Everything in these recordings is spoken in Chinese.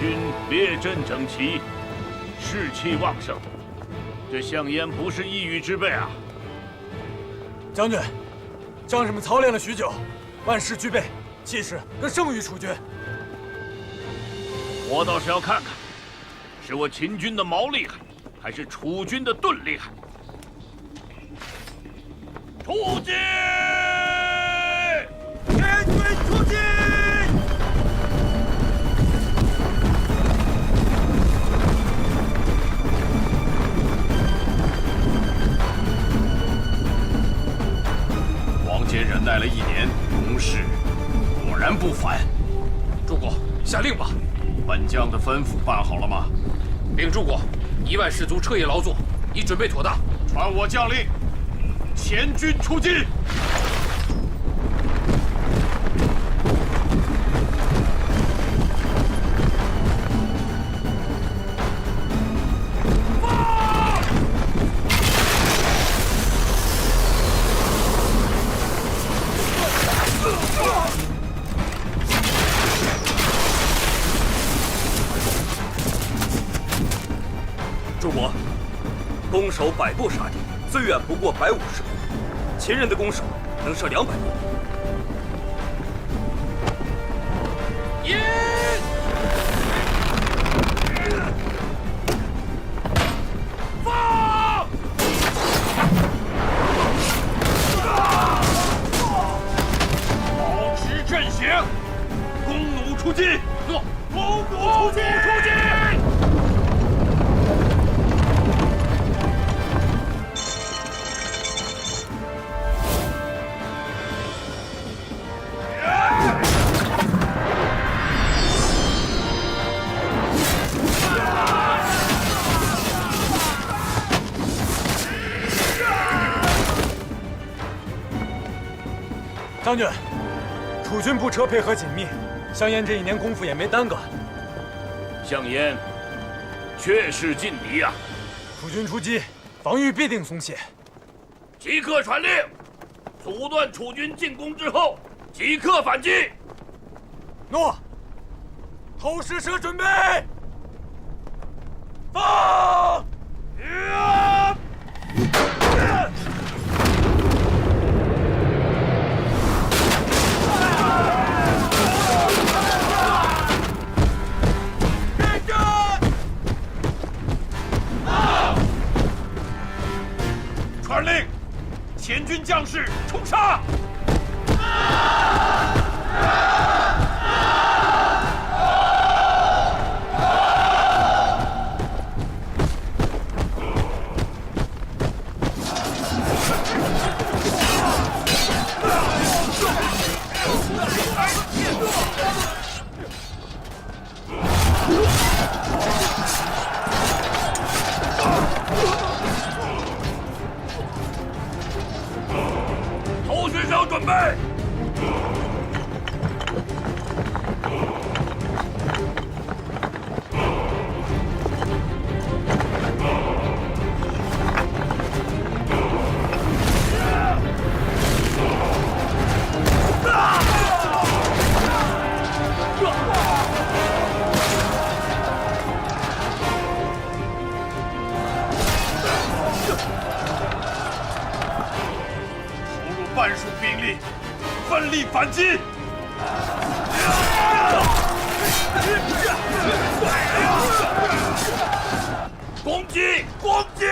军列阵整齐，士气旺盛。这项燕不是一羽之辈啊！将军，将士们操练了许久，万事俱备，气势更胜于楚军。我倒是要看看，是我秦军的矛厉害，还是楚军的盾厉害。出击！全军出击！王坚忍耐了1年，攻势果然不凡。主公，下令吧。本将的吩咐办好了吗？禀主公，1万士卒彻夜劳作，已准备妥当。传我将令，前军出击！主公，攻守100步杀敌，最远不过150步。秦人的攻守能射200步。引！放！保持阵型，弓弩出击！诺，弓弩出击！将军，楚军步车配合紧密，项燕这1年功夫也没耽搁。项燕确是劲敌呀！楚军出击，防御必定松懈。即刻传令，阻断楚军进攻之后，即刻反击。诺。投石蛇准备，放！传令，前军将士冲杀！投石手准备。半数兵力，奋力反击！攻击！攻击！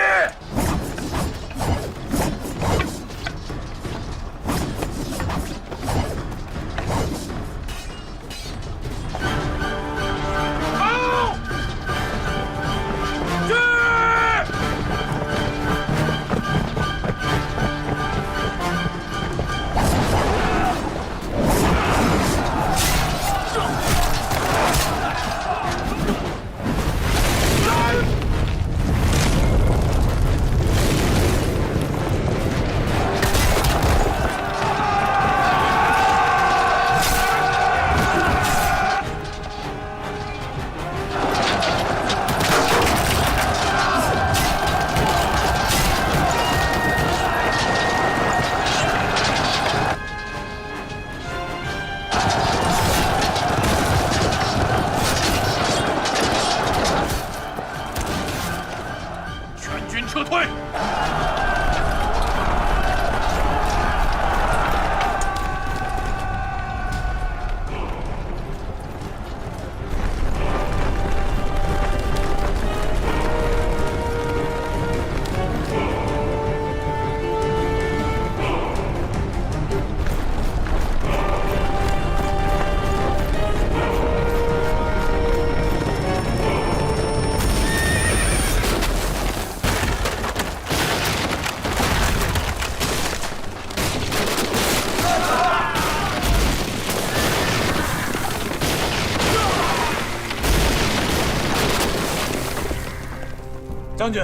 将军，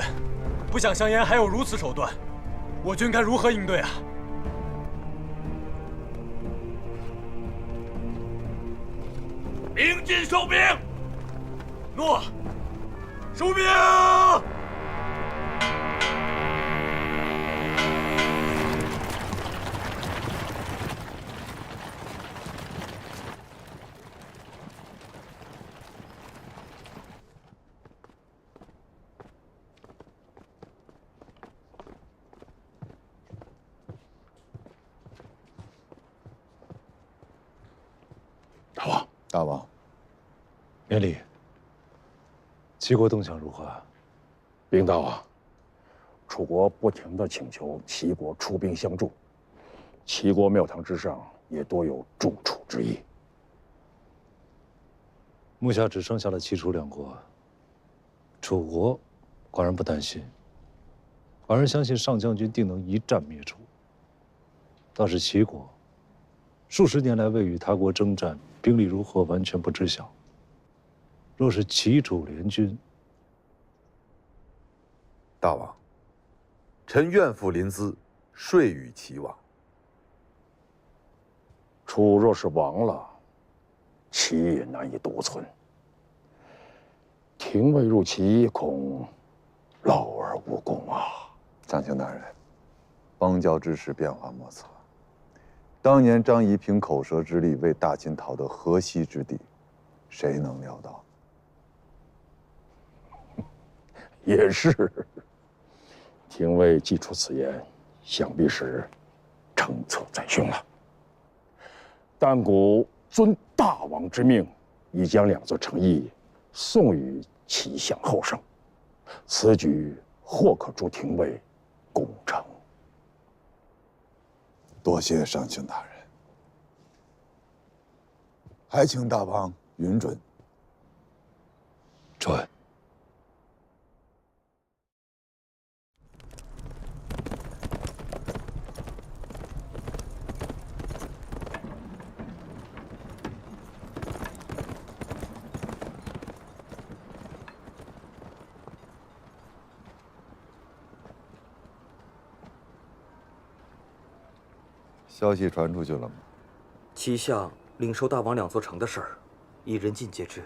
不想香烟还有如此手段，我军该如何应对啊？鸣金收兵。诺。收兵！大王，大王，免礼。齐国动向如何？禀大王，楚国不停地请求齐国出兵相助，齐国庙堂之上也多有助楚之意。目下只剩下了齐楚两国，楚国寡人不担心，寡人相信上将军定能一战灭楚。倒是齐国，数十年来未与他国征战，兵力如何完全不知晓。若是齐楚联军，大王，臣愿付临淄，遂与齐王。楚若是亡了，齐也难以独存。廷尉入齐，恐劳而无功啊！长卿大人，邦交之事变化莫测。当年张仪凭口舌之力为大秦讨得河西之地，谁能料到？也是。廷尉既出此言，想必是诚策在胸了。但古遵大王之命，已将2座城邑送与齐相后生，此举或可助廷尉攻城。多谢上卿大人，还请大王允准。准。消息传出去了吗？齐相领受大王2座城的事儿，已人尽皆知。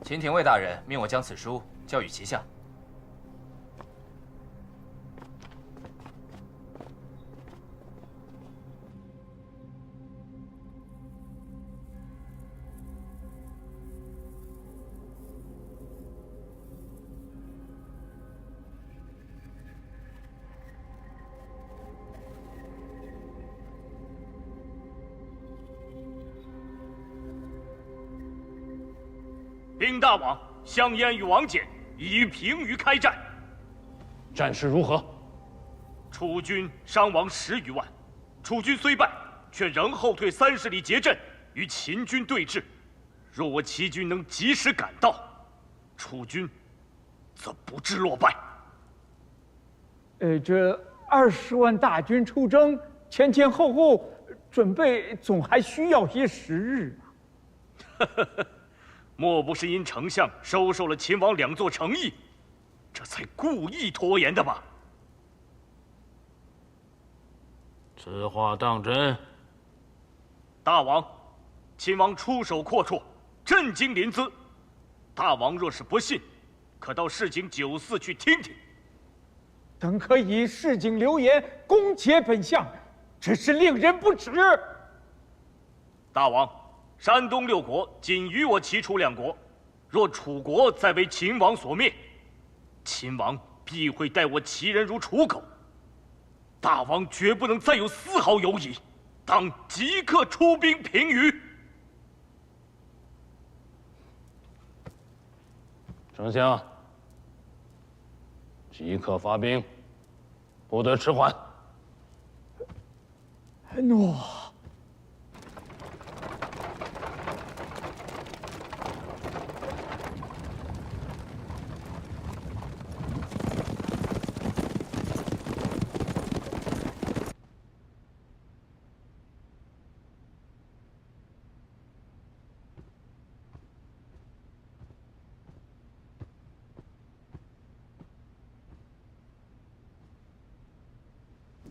秦廷尉大人命我将此书交与齐相。禀大王，香烟与王翦已于平舆开战，战事如何？楚军伤亡10余万，楚军虽败，却仍后退30里结阵，与秦军对峙。若我齐军能及时赶到，楚军则不致落败。这20万大军出征，前前后后准备总还需要些时日啊。莫不是因丞相收受了秦王2座城邑，这才故意拖延的吧？此话当真？大王，秦王出手阔绰，震惊临淄。大王若是不信，可到市井酒肆去听听。等可以市井流言，攻讦本相，真是令人不齿。大王，山东6国仅余我齐楚2国，若楚国再为秦王所灭，秦王必会待我齐人如刍狗。大王绝不能再有丝毫犹疑，当即刻出兵平舆。丞相，即刻发兵，不得迟缓。诺。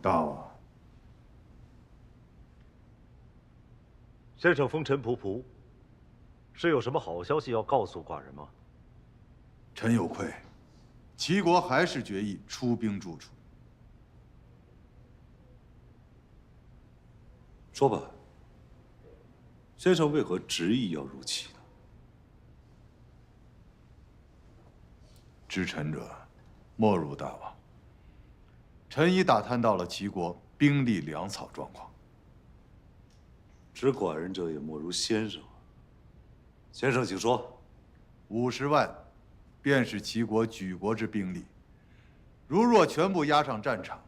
大王，先生风尘仆仆，是有什么好消息要告诉寡人吗？臣有愧，齐国还是决意出兵助楚。说吧，先生为何执意要入齐呢？知臣者，莫如大王。臣已打探到了齐国兵力粮草状况。知寡人者也莫如先生。先生，请说。50万，便是齐国举国之兵力。如若全部押上战场，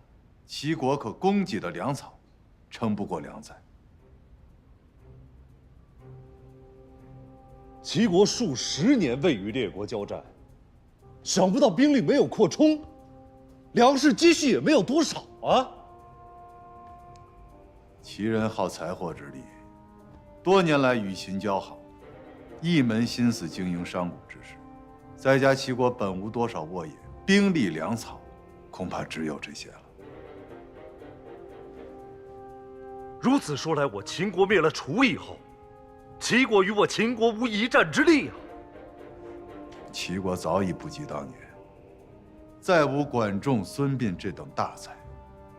齐国可供给的粮草，撑不过2载。齐国数10年未与列国交战，想不到兵力没有扩充，粮食积蓄也没有多少啊！齐人好财货之力，多年来与秦交好，一门心思经营商贾之事。再加齐国本无多少沃野，兵力粮草，恐怕只有这些了。如此说来，我秦国灭了楚以后，齐国与我秦国无一战之力啊！齐国早已不及当年，再无管仲、孙膑这等大才，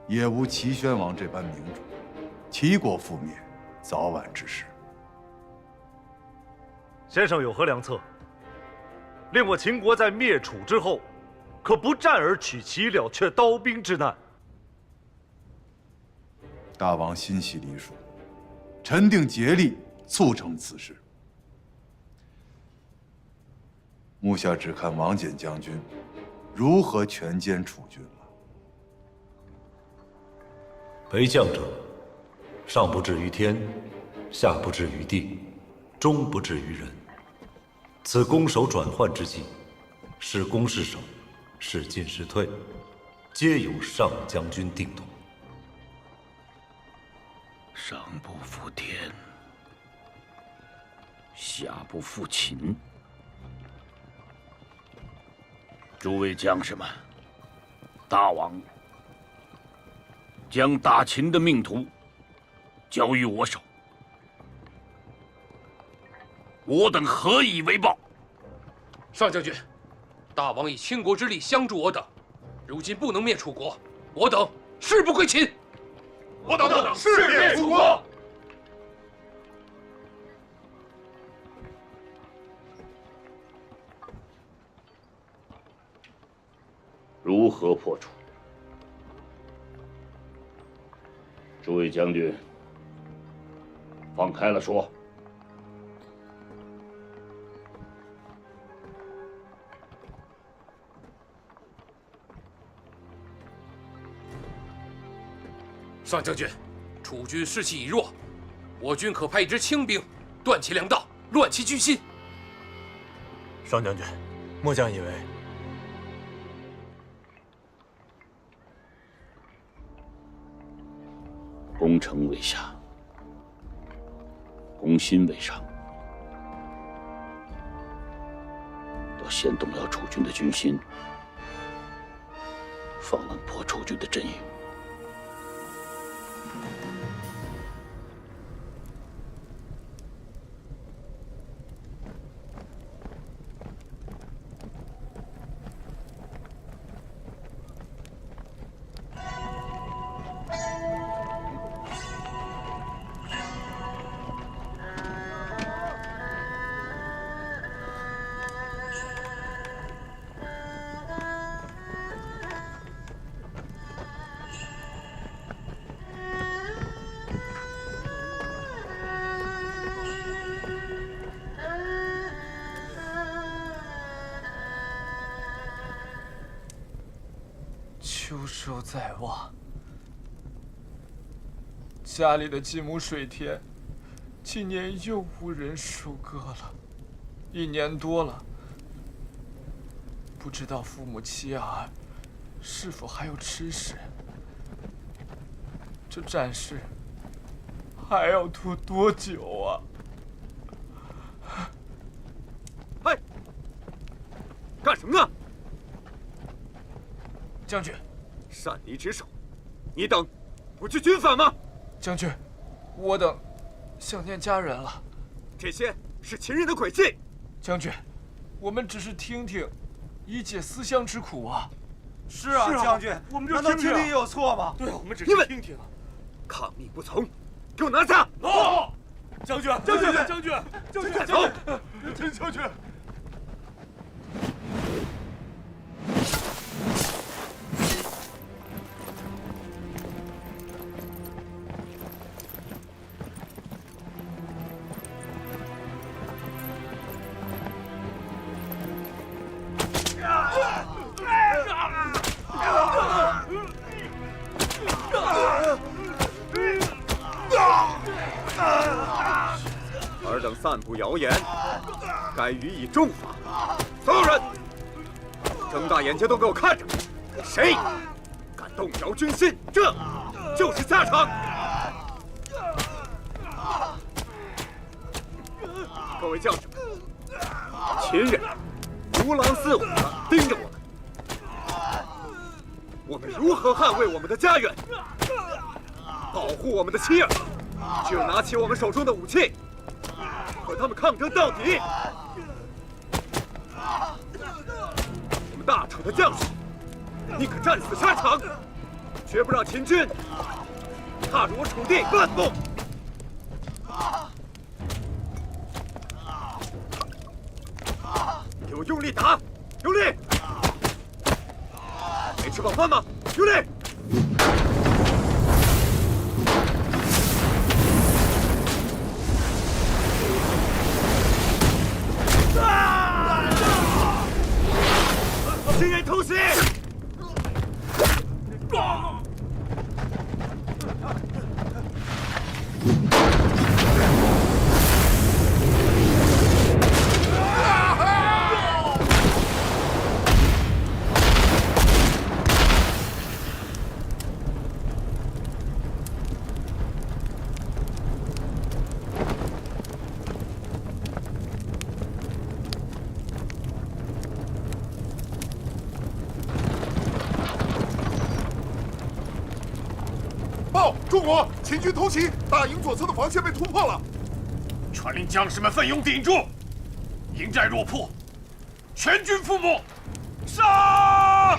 也无齐宣王这般明主，齐国覆灭，早晚之事。先生有何良策，令我秦国在灭楚之后，可不战而取齐，了却刀兵之难？大王心系黎庶，臣定竭力促成此事。目下只看王翦将军如何全歼楚军了。为将者，上不至于天，下不至于地，中不至于人。此攻守转换之际，是攻是守，是进是退，皆由上将军定夺。上不负天，下不负秦。诸位将士们，大王将大秦的命途交于我手，我等何以为报？上将军，大王以倾国之力相助我等，如今不能灭楚国，我等誓不归秦。我等誓灭楚国。如何破楚？诸位将军，放开了说。上将军，楚军士气已弱，我军可派一支轻兵，断其粮道，乱其军心。上将军，末将以为，攻城为下，攻心为上，要先动摇楚军的军心，方能破楚军的阵营。秋收在望，家里的几亩水田，今年又无人收割了，1年多了，不知道父母妻儿是否还有吃食。这战事还要拖多久啊？喂，干什么呢？将军，擅离职守，你等不去军法吗？将军，我等想念家人了。这些是秦人的诡计。将军，我们只是听听，以解思乡之苦啊。是啊，将军，我们难道听听也有错吗？对啊，我们只是听听啊。抗命不从，给我拿下！走！将军，将军，将军，将军，走！将军。尔等散布谣言，该予以重罚。所有人，睁大眼睛都给我看着！谁敢动摇军心，这就是下场！各位将士们，秦人如狼似虎地盯着我们，我们如何捍卫我们的家园，保护我们的妻儿？只有拿起我们手中的武器，和他们抗争到底。我们大楚的将士宁可战死沙场，绝不让秦军踏入我楚地半步。给我用力打，用力！没吃饱饭吗？用力！新人突袭！报，中国秦军突袭，大营左侧的防线被突破了。传令将士们奋勇顶住，营寨若破，全军覆没！杀！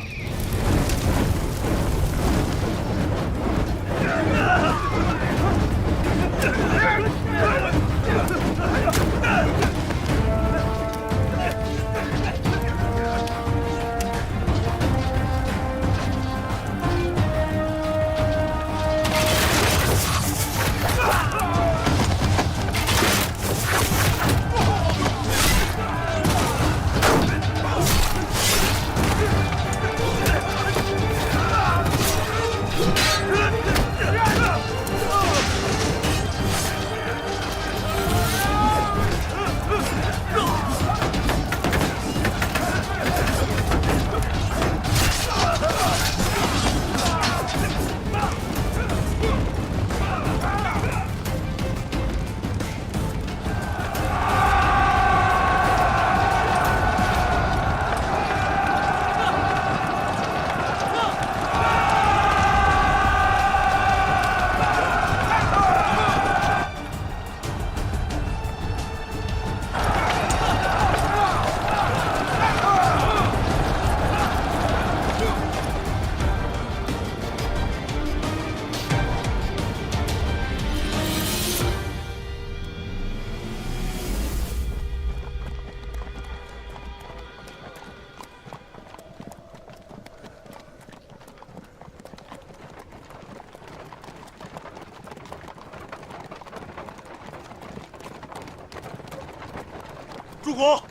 诸国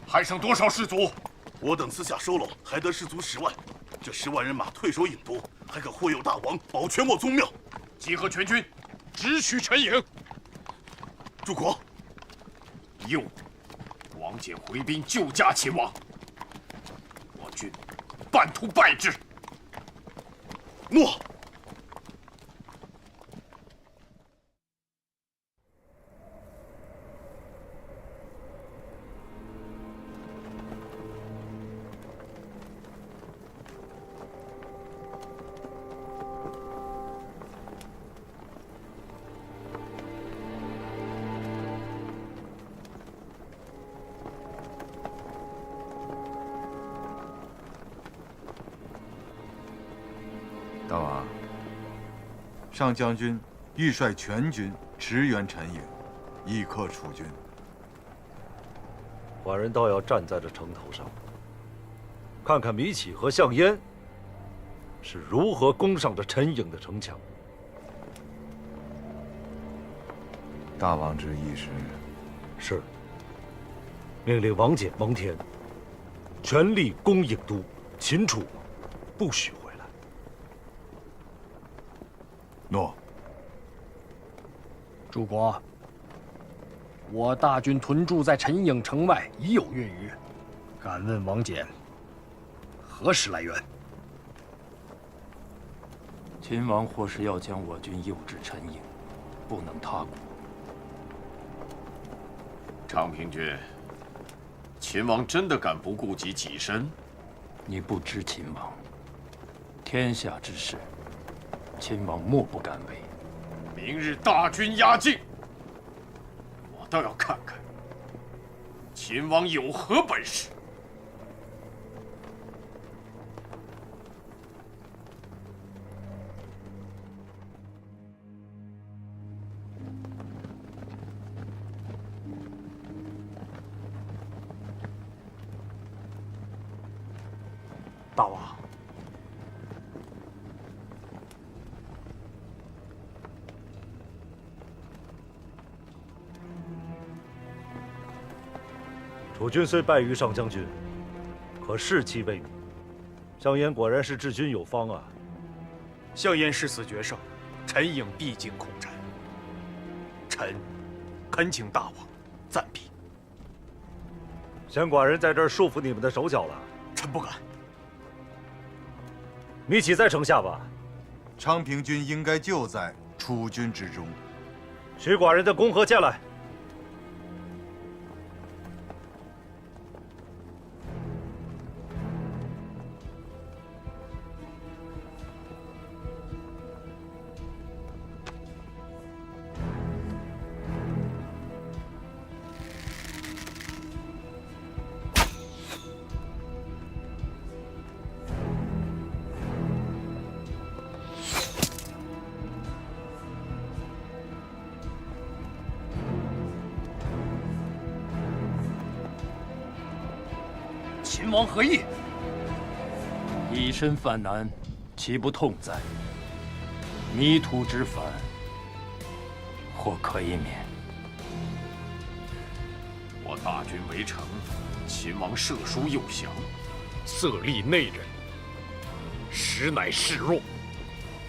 还剩多少士卒？我等私下收拢，还得士卒10万。这10万人马退守郢都，还可护佑大王，保全我宗庙。集合全军，直取陈营。诸国，右，王翦回兵救驾秦王，我军半途败之。诺。上将军欲率全军驰援陈营，以克楚军。寡人倒要站在这城头上，看看米启和项燕是如何攻上这陈营的城墙。大王之意是命令王翦、王田全力攻郢都，擒楚，不许回来。诺。主公，我大军屯驻在陈营城外已有月余，敢问王翦，何时来援？秦王或是要将我军诱至陈营，不能他国。昌平君，秦王真的敢不顾及己身？你不知秦王，天下之事，秦王莫不敢为。明日大军压境，我倒要看看秦王有何本事。大王，楚军虽败于上将军，可士气未泯。项燕果然是治军有方啊！项燕誓死决胜，陈营必经空战。臣恳请大王暂避。嫌寡人在这儿束缚你们的手脚了？臣不敢。米启在城下吧？昌平君应该就在楚军之中。取寡人的弓和箭来。秦王何意？以身犯难，岂不痛哉？迷途知返，或可以免。我大军围城，秦王射书诱降，色厉内荏，实乃示弱。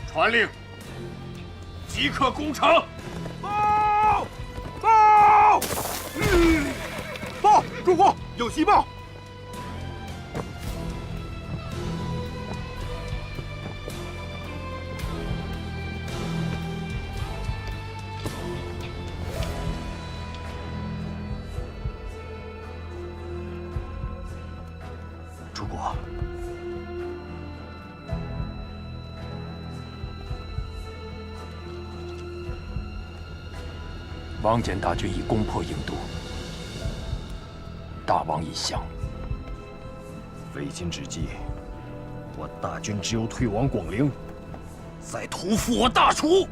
传令，即刻攻城！报！报！报！主公，有急报！主公，王翦大军已攻破郢都，大王已降。为今之计，我大军只有退往广陵，再屠复我大楚。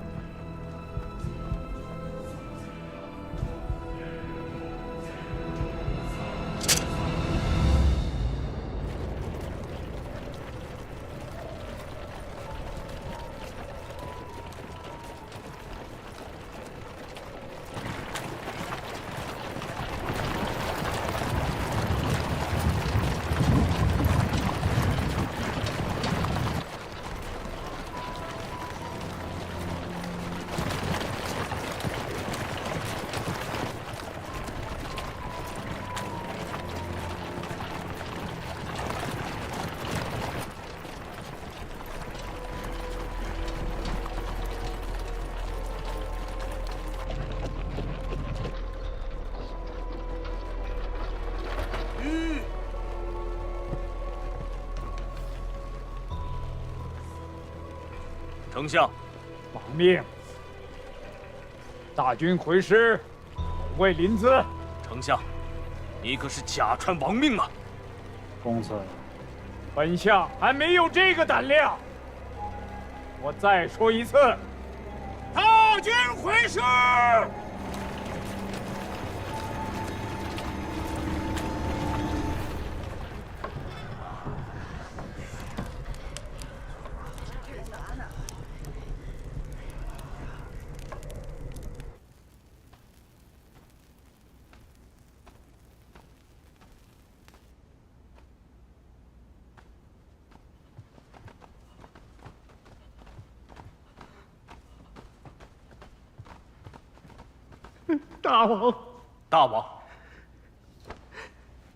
丞相，保命！大军回师，保卫临淄。丞相，你可是假传王命啊！公子，本相还没有这个胆量。我再说一次，大军回师。大王，大王，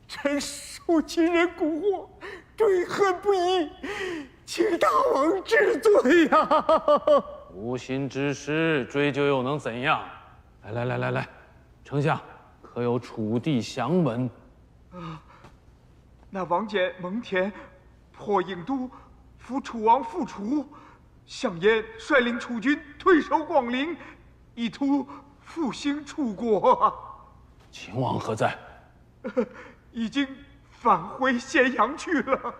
臣受秦人蛊惑，追恨不已，请大王治罪呀！无心之失，追究又能怎样？来，丞相，可有楚地详闻？那王翦蒙恬破郢都，扶楚王复楚，项燕率领楚军退守广陵，意图复兴楚国。秦王何在？已经返回咸阳去了。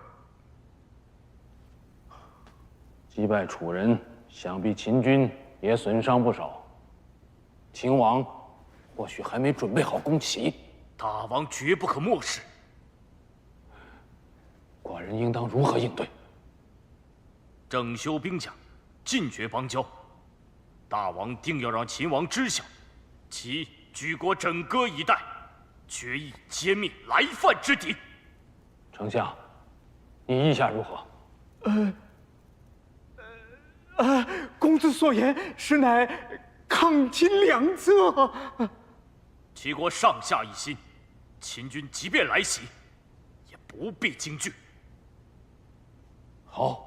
击败楚人，想必秦军也损伤不少。秦王或许还没准备好攻齐，大王绝不可漠视。寡人应当如何应对？整修兵甲，禁绝邦交。大王定要让秦王知晓，其举国枕戈以待，决意歼灭来犯之敌。丞相，你意下如何？公子所言实乃抗秦良策。齐国上下一心，秦军即便来袭，也不必惊惧。好，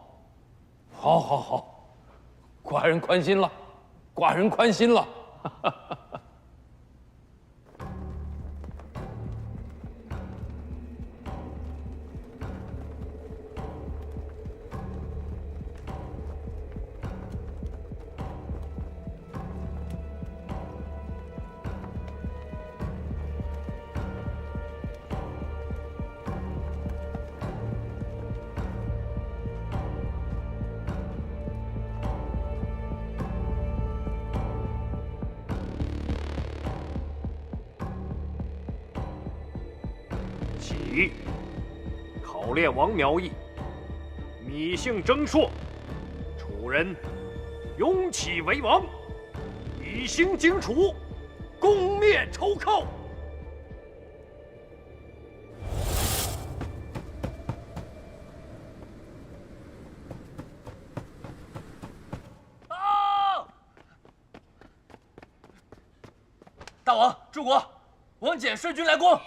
寡人宽心了，寡人宽心了。起，考练王苗裔，芈姓征硕，楚人拥起为王，以兴荆楚，攻灭仇寇。大王，柱国，王翦率军来攻。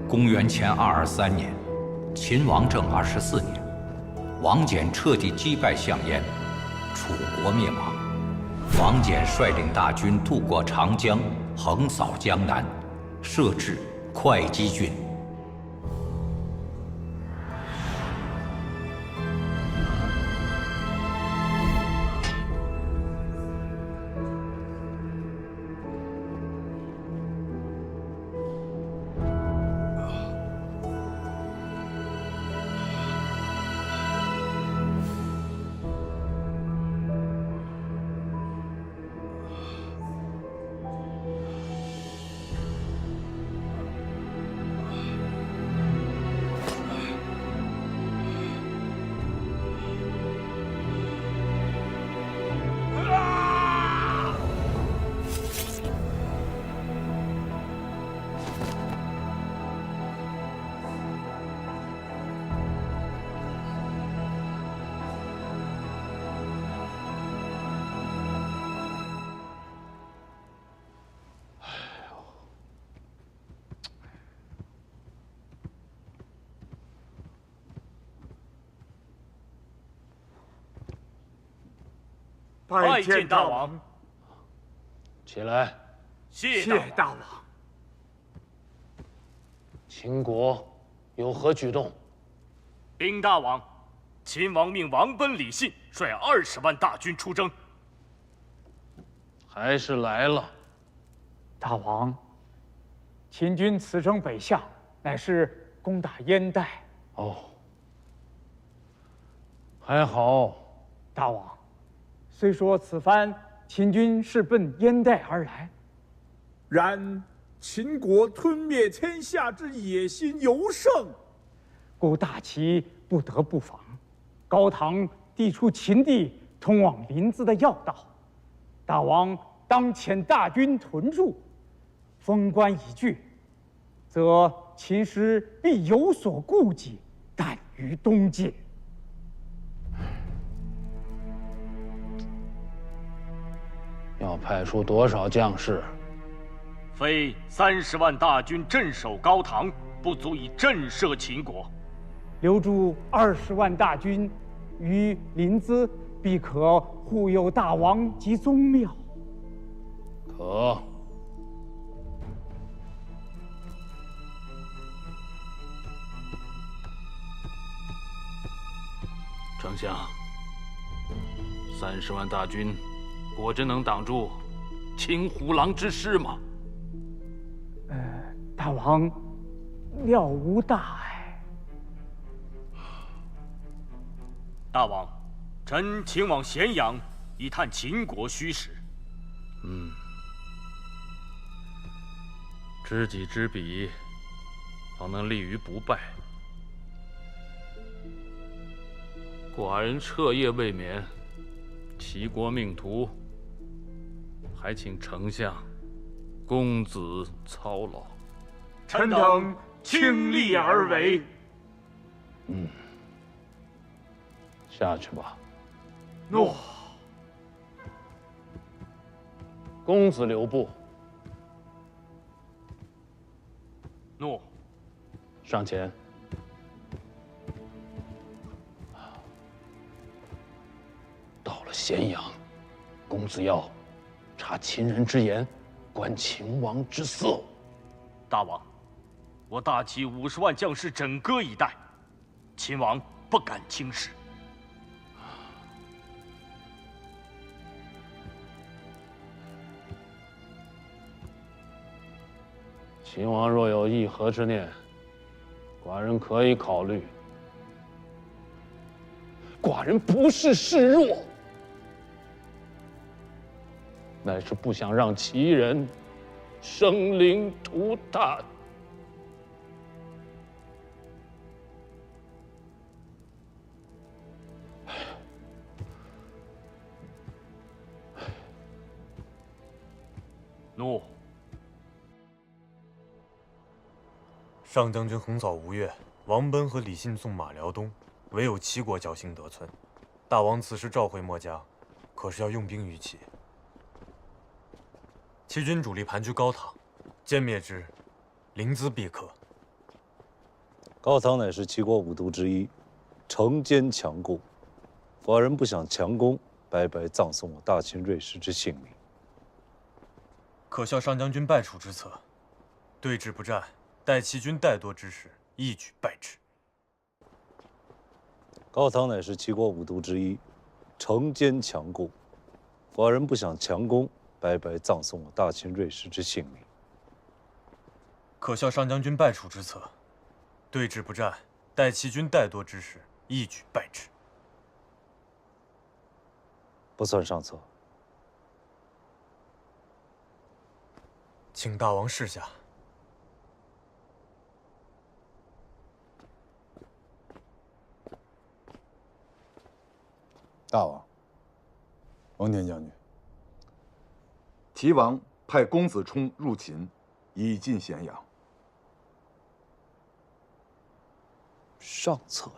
公元前223年，秦王政24年，王翦彻底击败项燕，楚国灭亡。王翦率领大军渡过长江，横扫江南，设置会稽郡。拜见大王。起来。谢大王。秦国有何举动？禀大王，秦王命王贲、李信率20万大军出征。还是来了。大王，秦军此征北向，乃是攻打燕代。哦，还好。大王，虽说此番秦军是奔燕代而来，然秦国吞灭天下之野心尤盛，故大齐不得不防。高唐递出秦地通往临淄的要道，大王当遣大军屯驻，封关已据，则秦师必有所顾忌，惮于东进。要派出多少将士？非30万大军镇守高唐，不足以震慑秦国。留驻20万大军于临淄，必可护佑大王及宗庙。可。丞相，30万大军果真能挡住秦虎狼之师吗？大王料无大碍。大王，臣前往咸阳一探秦国虚实。知己知彼，方能立于不败。寡人彻夜未眠，齐国命途，还请丞相公子操劳。臣等倾力而为。下去吧。诺。公子留步。诺。上前。到了咸阳，公子要察秦人之言，观秦王之色。大王，我大齐50万将士枕戈以待，秦王不敢轻视。秦王若有议和之念，寡人可以考虑。寡人不是示弱，乃是不想让齐人生灵涂炭。怒！上将军横扫吴越，王贲和李信纵马辽东，唯有齐国侥幸得寸。大王此时召回墨家，可是要用兵于齐。齐军主力盘踞高唐，歼灭之，临淄必可。高唐乃是齐国五都之一，城坚强固，寡人不想强攻，白白葬送我大秦锐士之性命。可笑上将军败楚之策，对峙不战，待齐军怠惰之时，一举败之。高唐乃是齐国五都之一，城坚强固，寡人不想强攻，白白葬送我大秦锐士之性命。可笑上将军败楚之策，对峙不战，待齐军怠惰之时，一举败之。不算上策。请大王示下。大王，王田将军，齐王派公子冲入秦，以进咸阳。上策呀！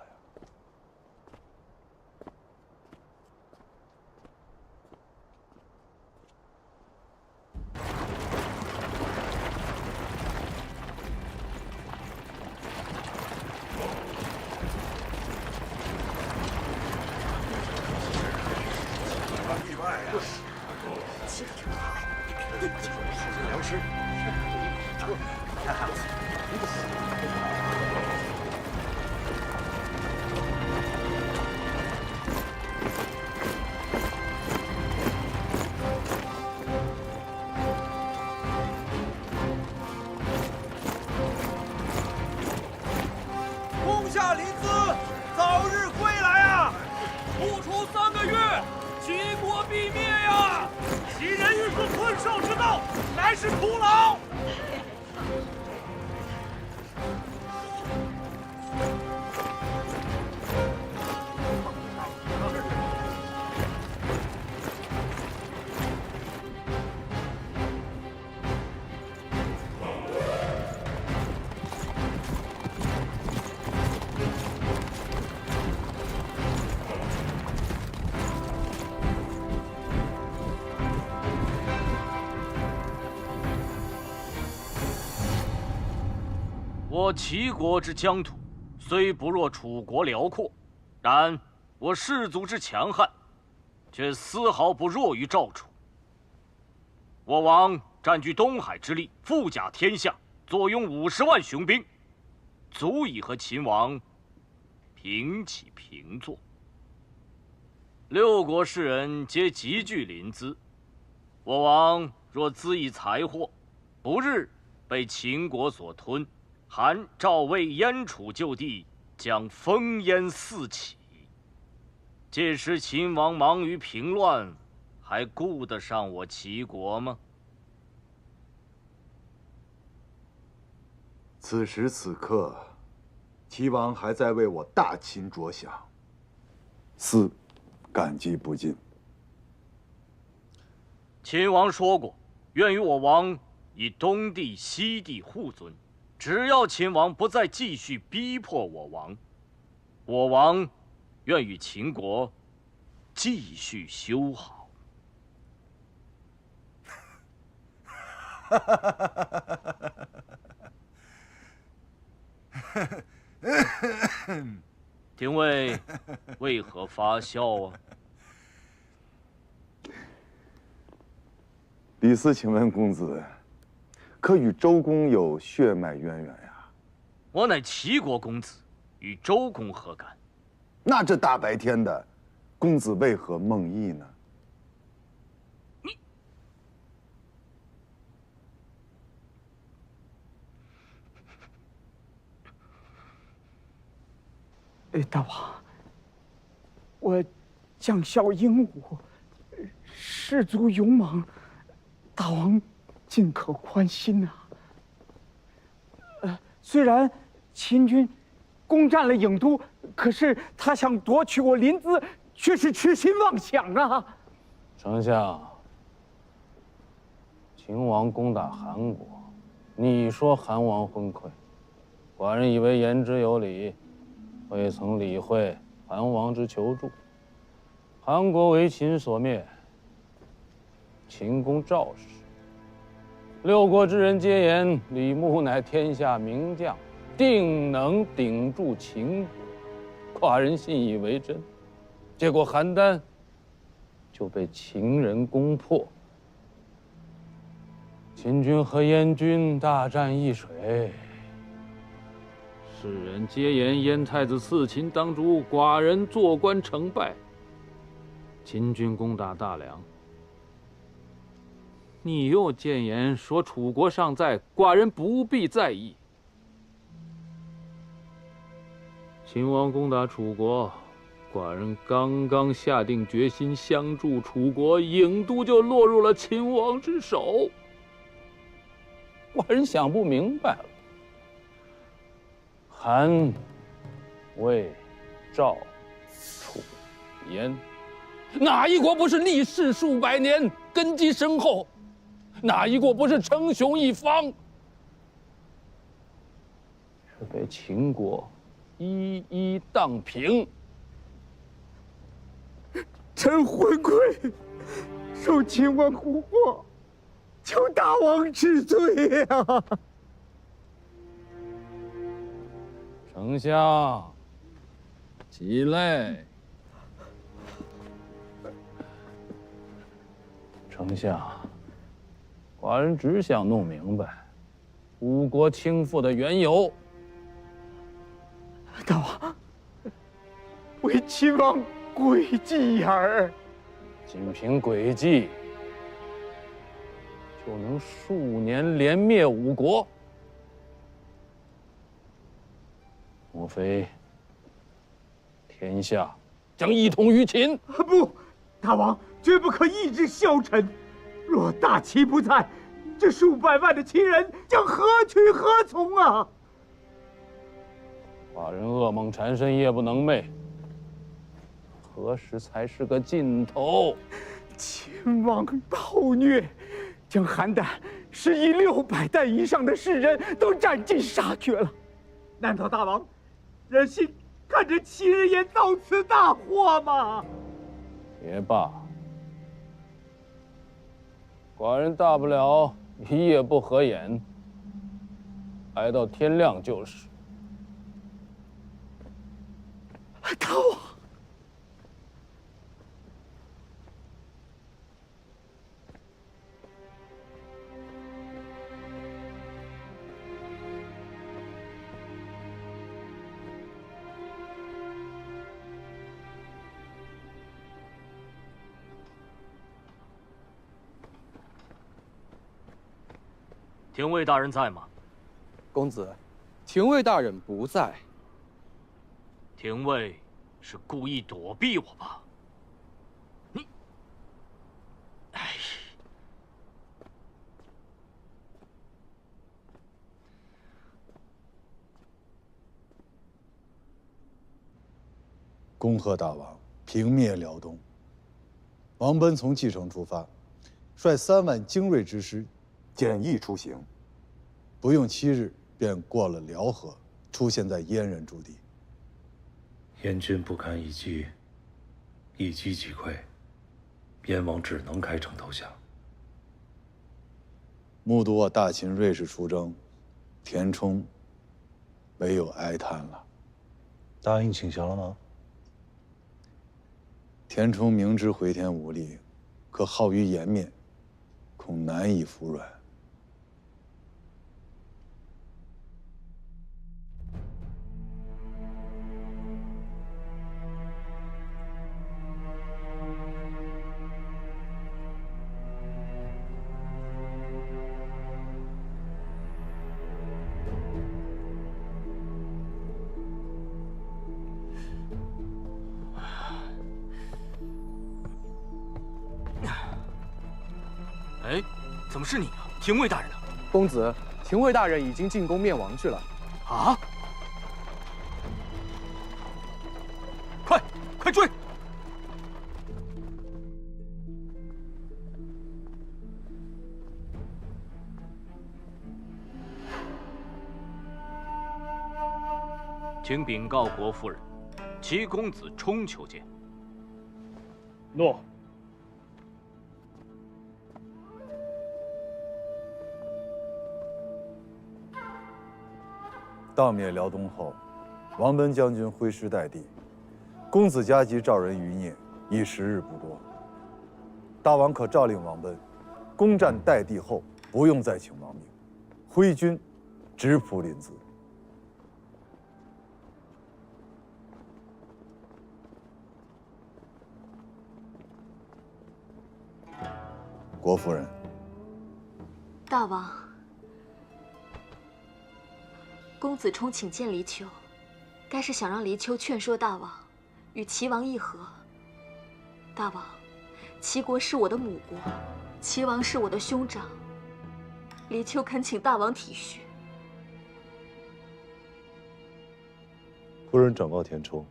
良师，看看攻下临淄，早日归来啊！不出3个月，齐国必灭呀！齐人欲做困兽之斗，乃是徒劳。我齐国之疆土，虽不若楚国辽阔，然我士卒之强悍，却丝毫不弱于赵楚。我王占据东海之力，富甲天下，坐拥50万雄兵，足以和秦王平起平坐。6国士人皆集聚临淄，我王若恣意财货，不日被秦国所吞。韩、赵、魏、燕、楚就地，将烽烟四起。届时秦王忙于平乱，还顾得上我齐国吗？此时此刻，齐王还在为我大秦着想，思感激不尽。秦王说过，愿与我王以东地、西地互尊。只要秦王不再继续逼迫我王，我王愿与秦国继续修好。廷尉为何发笑啊？李斯，请问公子，可与周公有血脉渊源呀？我乃齐国公子，与周公何干？那这大白天的，公子为何梦呓呢？大王，我将校英武，士卒勇猛，大王尽可宽心呐。虽然秦军攻占了郢都，可是他想夺取我临淄，却是痴心妄想啊！丞相，秦王攻打韩国，你说韩王昏聩，寡人以为言之有理，未曾理会韩王之求助。韩国为秦所灭，秦攻赵氏。六国之人皆言李牧乃天下名将，定能顶住秦国。寡人信以为真。结果邯郸就被秦人攻破，秦军和燕军大战易水。世人皆言燕太子刺秦当诛，寡人坐观成败。秦军攻打大梁，你又谏言说楚国尚在，寡人不必在意。秦王攻打楚国，寡人刚刚下定决心相助楚国，郢都就落入了秦王之手。寡人想不明白了，韩、魏、赵、楚、燕，哪一国不是立世数百年，根基深厚？哪一国不是称雄一方？是被秦国一一荡平。臣昏聩，受秦王蛊惑，求大王治罪啊！丞相，起来。丞相，寡人只想弄明白吴国倾覆的缘由。大王，为秦王诡计耳。仅凭诡计，就能数年连灭五国？莫非天下将一统于秦？不，大王绝不可抑制消沉。若大齐不在，这数百万的秦人将何去何从啊！寡人噩梦缠身，夜不能寐。何时才是个尽头？秦王暴虐，将邯郸11,600代以上的士人都斩尽杀绝了。难道大王忍心看着齐人也遭此大祸吗？也罢，寡人大不了一夜不合眼，挨到天亮就是。大王，廷尉大人在吗？公子，廷尉大人不在。廷尉是故意躲避我吧？你，哎，恭贺大王平灭辽东。王贲从蓟城出发，率3万精锐之师，简易出行，不用7日便过了辽河，出现在燕人驻地。燕军不堪一击，一击即溃，燕王只能开城投降。目睹我大秦锐士出征，田冲唯有哀叹了。答应请降了吗？田冲明知回天无力，可好于颜面，恐难以服软。怎么是你呢？廷尉大人呢？公子，廷尉大人已经进宫面王去了。啊！快追！请禀告国夫人，齐公子冲求见。诺。荡灭辽东后，王贲将军挥师代地，公子加急召人余孽，已时日不多。大王可诏令王贲，攻占代地后，不用再请王命，挥军直扑临淄。国夫人，大王，公子冲请见黎丘，该是想让黎丘劝说大王与齐王议和。大王，齐国是我的母国，齐王是我的兄长，黎丘恳请大王体恤。夫人转告田冲，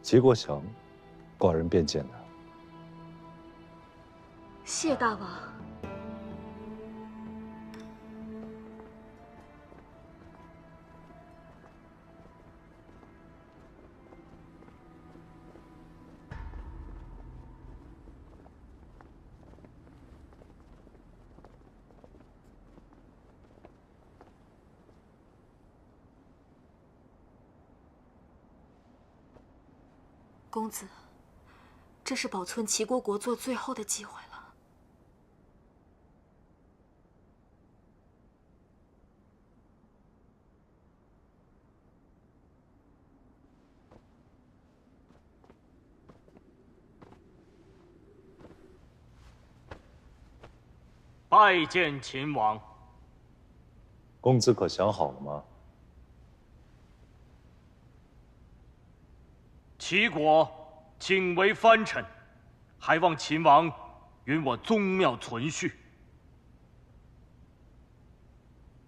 齐国降，寡人便见他。谢大王。公子，这是保存齐国国祚最后的机会了。拜见秦王。公子可想好了吗？齐国仅为藩臣，还望秦王允我宗庙存续。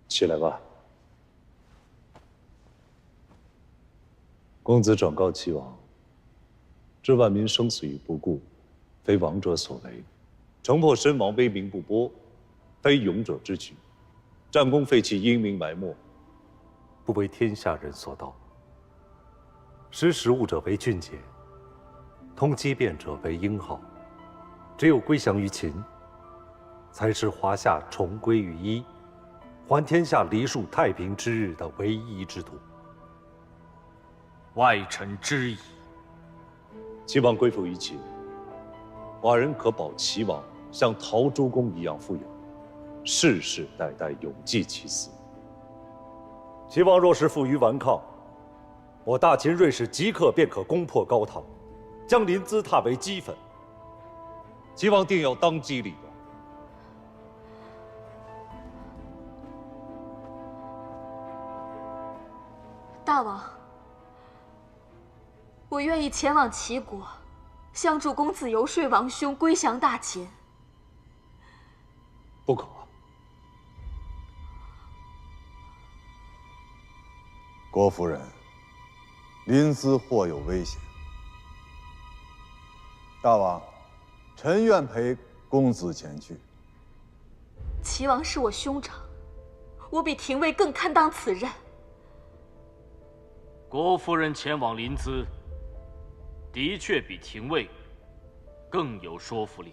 起来吧。公子转告齐王，这万民生死于不顾，非王者所为；城破身亡，威名不播，非勇者之举；战功废弃，英名埋没，不为天下人所道。识时务者为俊杰，通机变者为英豪。只有归降于秦，才是华夏重归于一，还天下黎庶太平之日的唯一之途。外臣知矣。齐王归附于秦，寡人可保齐王像陶朱公一样富有，世世代代永继其嗣。齐王若是负隅顽抗，我大秦锐士即刻便可攻破高唐，将临淄踏为齑粉。齐王定要当机立断。大王，我愿意前往齐国，相助公子游说王兄归降大秦。不可。国夫人，临淄或有危险。大王，臣愿陪公子前去。齐王是我兄长，我比廷尉更堪当此任。国夫人前往临淄，的确比廷尉更有说服力。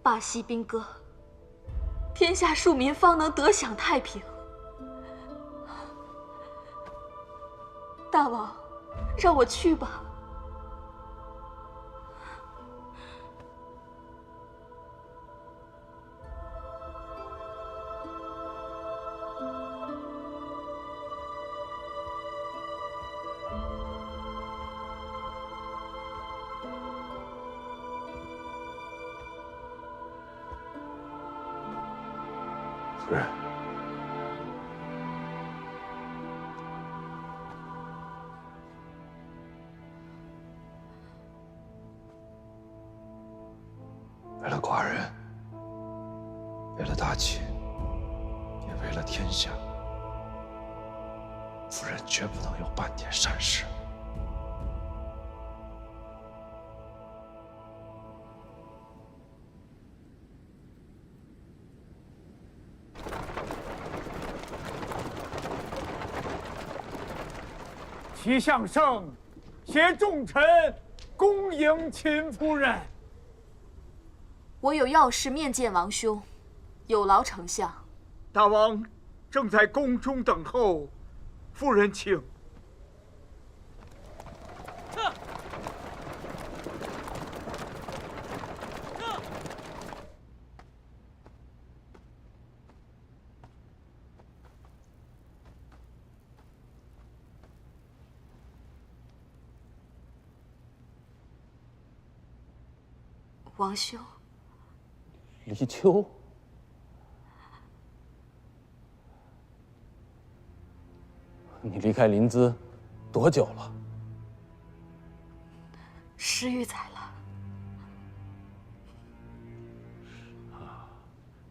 罢息兵戈，天下庶民方能得享太平。大王，让我去吧。是。为了寡人，为了大秦，也为了天下，夫人绝不能有半点闪失。齐相胜携众臣恭迎秦夫人。我有要事面见王兄，有劳丞相。大王正在宫中等候，夫人请。王兄，李秋，你离开临淄多久了？10余载了。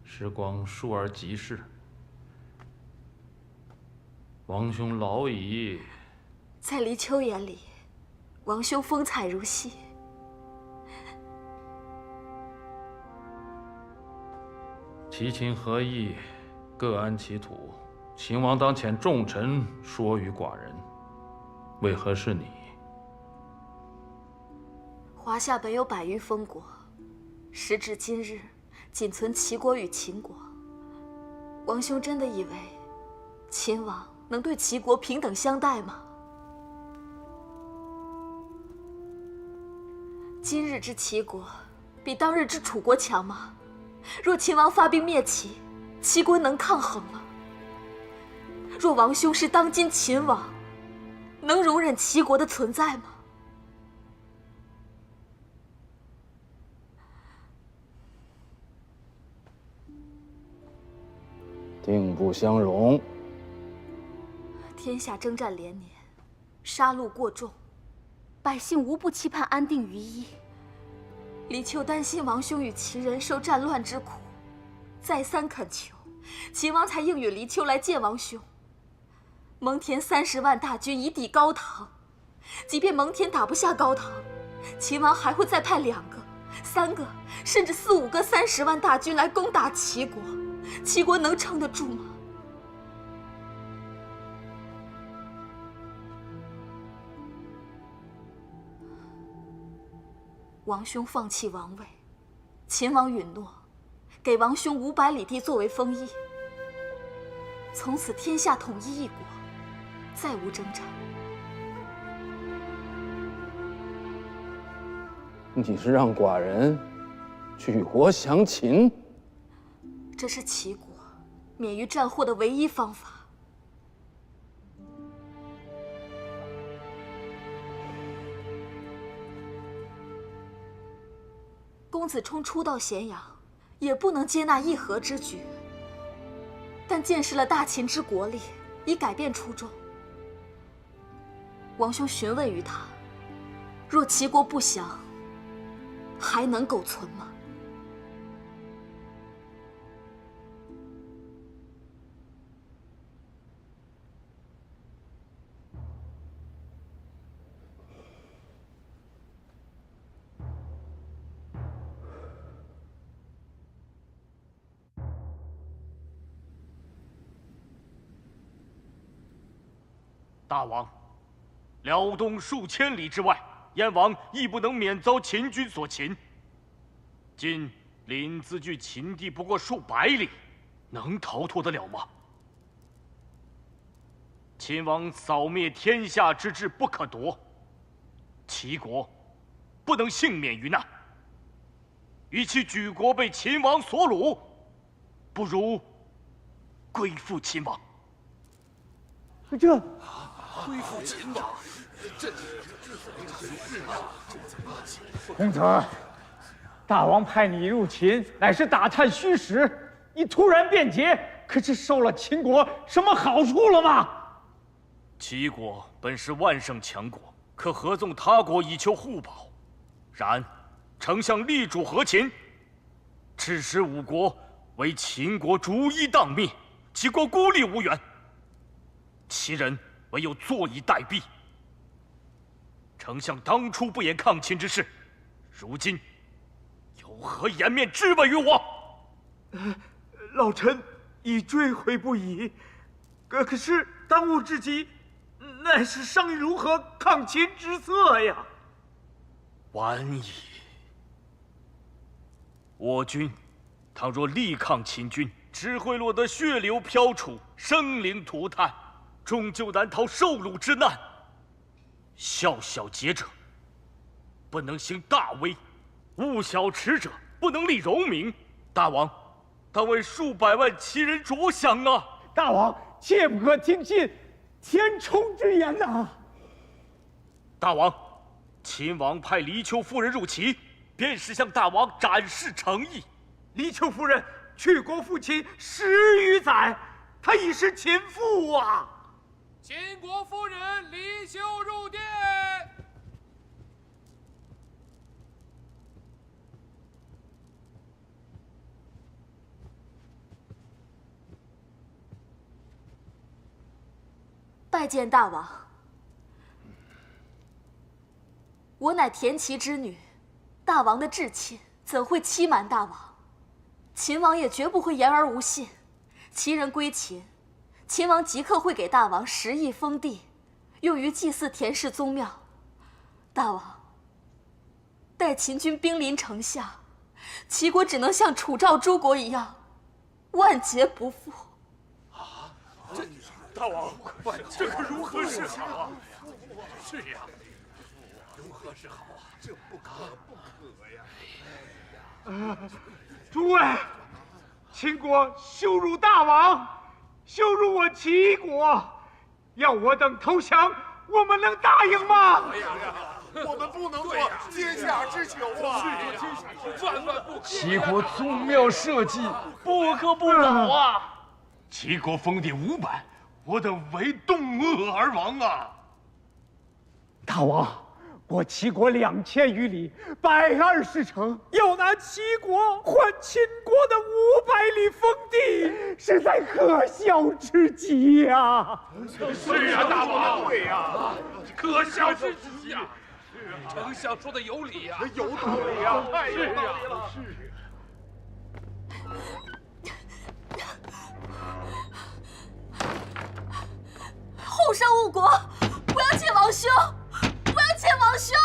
时光倏而即逝，王兄老矣。在黎秋眼里，王兄风采如昔。齐秦合议，各安其土。秦王当遣众臣说与寡人，为何是你？华夏本有100余封国，时至今日，仅存齐国与秦国。王兄真的以为秦王能对齐国平等相待吗？今日之齐国，比当日之楚国强吗？若秦王发兵灭齐，齐国能抗衡吗？若王兄是当今秦王，能容忍齐国的存在吗？定不相容。天下征战连年，杀戮过重，百姓无不期盼安定于一。李秋担心王兄与齐人受战乱之苦，再三恳求，齐王才应允黎秋来见王兄。蒙恬30万大军以抵高唐，即便蒙恬打不下高唐，齐王还会再派2个、3个，甚至4、5个30万大军来攻打齐国，齐国能撑得住吗？王兄放弃王位，秦王允诺给王兄500里地作为封邑，从此天下统一一国，再无征战。你是让寡人举国降秦？这是齐国免于战祸的唯一方法。公子冲初到咸阳，也不能接纳议和之举，但见识了大秦之国力，已改变初衷。王兄询问于他，若齐国不降，还能苟存吗？大王，辽东数千里之外，燕王亦不能免遭秦军所擒。今临淄距秦地不过数百里，能逃脱得了吗？秦王扫灭天下之志不可夺，齐国不能幸免于难。与其举国被秦王所虏，不如归附秦王。这。恢复秦王，公子，大王派你入秦，乃是打探虚实。你突然变节，可是受了秦国什么好处了吗？齐国本是万圣强国，可合纵他国以求互保。然丞相力主和秦，此时5国为秦国逐一荡灭，齐国孤立无援，其人唯有坐以待毙。丞相当初不言抗秦之事，如今有何颜面质问于我？老臣已追悔不已，可是当务之急，乃是商议如何抗秦之策呀。晚矣。我军倘若力抗秦军，只会落得血流飘杵，生灵涂炭，终究难逃受辱之难。孝小节者不能行大威，务小耻者不能立荣名。大王，当为数百万齐人着想啊！大王，切不可听信填充之言呐！大王，秦王派黎丘夫人入齐，便是向大王展示诚意。黎丘夫人去国父秦10余载，她已是秦妇啊！秦国夫人黎丘入殿。拜见大王。我乃田齐之女，大王的至亲怎会欺瞒大王？秦王也绝不会言而无信。齐人归秦，秦王即刻会给大王10亿封地，用于祭祀田氏宗庙。大王，待秦军兵临城下，齐国只能像楚赵诸国一样，万劫不复。大王，这可如何是好啊？是呀，如何是好啊？这不可呀！诸位，秦国羞辱大王，羞辱我齐国，要我等投降，我们能答应吗？我们不能做阶下之囚啊！万万不可！齐国宗庙社稷不可不保啊！齐国封地500。我等唯动恶而亡啊！大王，过齐国2000余里，120城，要拿齐国换秦国的500里封地，实在可笑之极呀！是啊，大王，对呀，可笑之极呀！丞相说的有理呀，有道理呀，太有道理了。后生误国，我要见王兄，我要见王兄。